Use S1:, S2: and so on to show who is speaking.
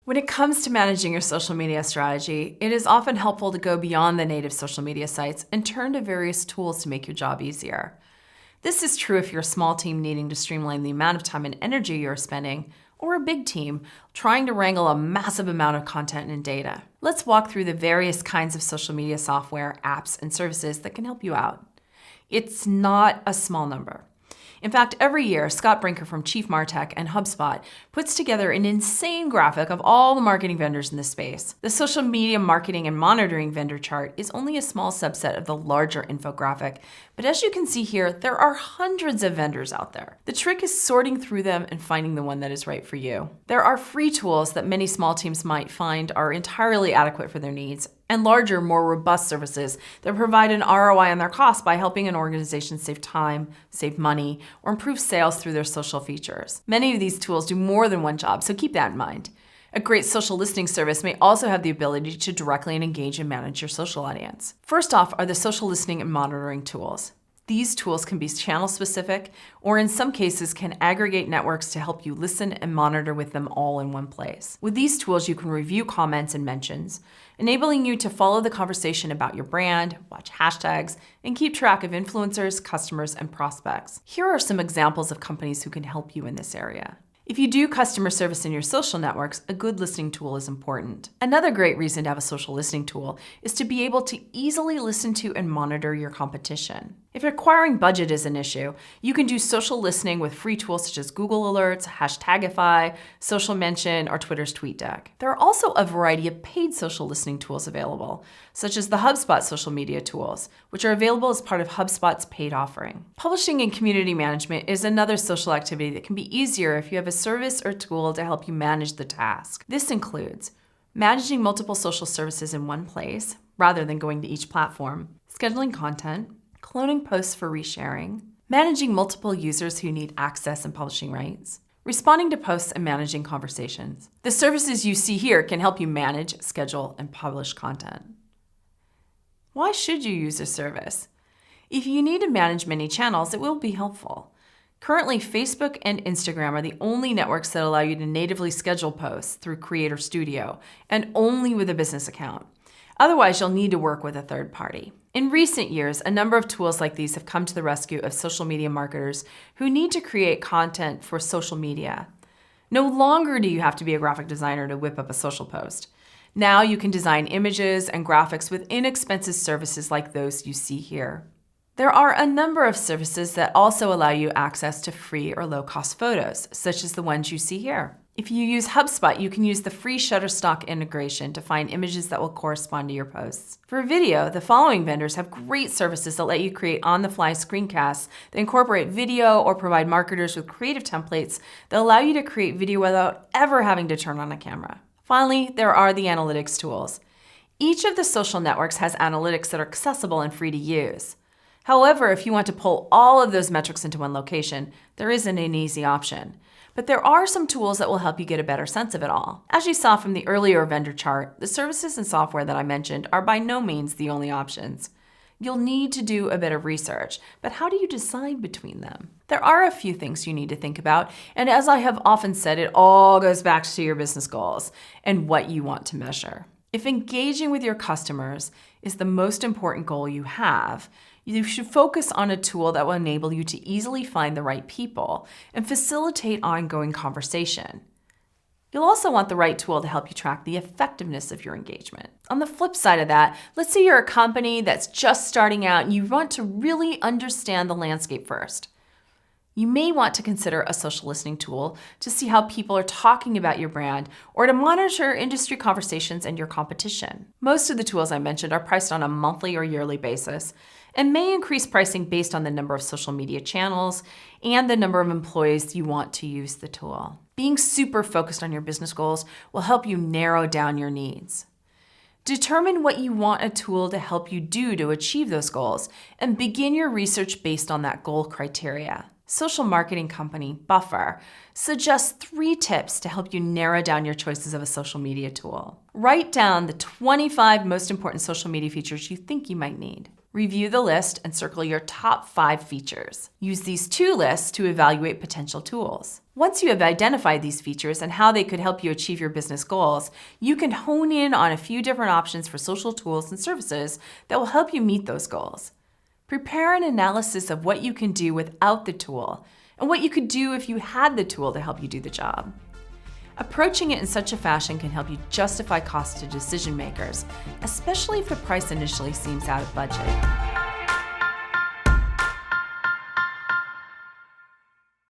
S1: When it comes to managing your social media strategy, it is often helpful to go beyond the native social media sites and turn to various tools to make your job easier. This is true if you're a small team needing to streamline the amount of time and energy you're spending, or a big team trying to wrangle a massive amount of content and data. Let's walk through the various kinds of social media software, apps, and services that can help you out. It's not a small number. In fact, every year, Scott Brinker from Chief Martech and HubSpot puts together an insane graphic of all the marketing vendors in the space. The social media marketing and monitoring vendor chart is only a small subset of the larger infographic, but as you can see here, there are hundreds of vendors out there. The trick is sorting through them and finding the one that is right for you. There are free tools that many small teams might find are entirely adequate for their needs, and larger, more robust services that provide an ROI on their costs by helping an organization save time, save money, or improve sales through their social features. Many of these tools do more than one job, so keep that in mind. A great social listening service may also have the ability to directly engage and manage your social audience. First off are the social listening and monitoring tools. These tools can be channel specific, or in some cases can aggregate networks to help you listen and monitor with them all in one place. With these tools, you can review comments and mentions, enabling you to follow the conversation about your brand, watch hashtags, and keep track of influencers, customers, and prospects. Here are some examples of companies who can help you in this area. If you do customer service in your social networks, a good listening tool is important. Another great reason to have a social listening tool is to be able to easily listen to and monitor your competition. If acquiring budget is an issue, you can do social listening with free tools such as Google Alerts, Hashtagify, Social Mention, or Twitter's TweetDeck. There are also a variety of paid social listening tools available, such as the HubSpot social media tools, which are available as part of HubSpot's paid offering. Publishing and community management is another social activity that can be easier if you have a service or tool to help you manage the task. This includes managing multiple social services in one place, rather than going to each platform, scheduling content, cloning posts for resharing, managing multiple users who need access and publishing rights, responding to posts and managing conversations. The services you see here can help you manage, schedule, and publish content. Why should you use a service? If you need to manage many channels, it will be helpful. Currently, Facebook and Instagram are the only networks that allow you to natively schedule posts through Creator Studio, and only with a business account. Otherwise, you'll need to work with a third party. In recent years, a number of tools like these have come to the rescue of social media marketers who need to create content for social media. No longer do you have to be a graphic designer to whip up a social post. Now you can design images and graphics with inexpensive services like those you see here. There are a number of services that also allow you access to free or low-cost photos, such as the ones you see here. If you use HubSpot, you can use the free Shutterstock integration to find images that will correspond to your posts. For video, the following vendors have great services that let you create on-the-fly screencasts that incorporate video or provide marketers with creative templates that allow you to create video without ever having to turn on a camera. Finally, there are the analytics tools. Each of the social networks has analytics that are accessible and free to use. However, if you want to pull all of those metrics into one location, there isn't an easy option. But there are some tools that will help you get a better sense of it all. As you saw from the earlier vendor chart, the services and software that I mentioned are by no means the only options. You'll need to do a bit of research, but how do you decide between them? There are a few things you need to think about, and as I have often said, it all goes back to your business goals and what you want to measure. If engaging with your customers is the most important goal you have, you should focus on a tool that will enable you to easily find the right people and facilitate ongoing conversation. You'll also want the right tool to help you track the effectiveness of your engagement. On the flip side of that, let's say you're a company that's just starting out and you want to really understand the landscape first. You may want to consider a social listening tool to see how people are talking about your brand or to monitor industry conversations and your competition. Most of the tools I mentioned are priced on a monthly or yearly basis and may increase pricing based on the number of social media channels and the number of employees you want to use the tool. Being super focused on your business goals will help you narrow down your needs. Determine what you want a tool to help you do to achieve those goals and begin your research based on that goal criteria. Social marketing company Buffer suggests 3 tips to help you narrow down your choices of a social media tool. Write down the 25 most important social media features you think you might need. Review the list and circle your top 5 features. Use these 2 lists to evaluate potential tools. Once you have identified these features and how they could help you achieve your business goals, you can hone in on a few different options for social tools and services that will help you meet those goals. Prepare an analysis of what you can do without the tool and what you could do if you had the tool to help you do the job. Approaching it in such a fashion can help you justify costs to decision makers, especially if the price initially seems out of budget.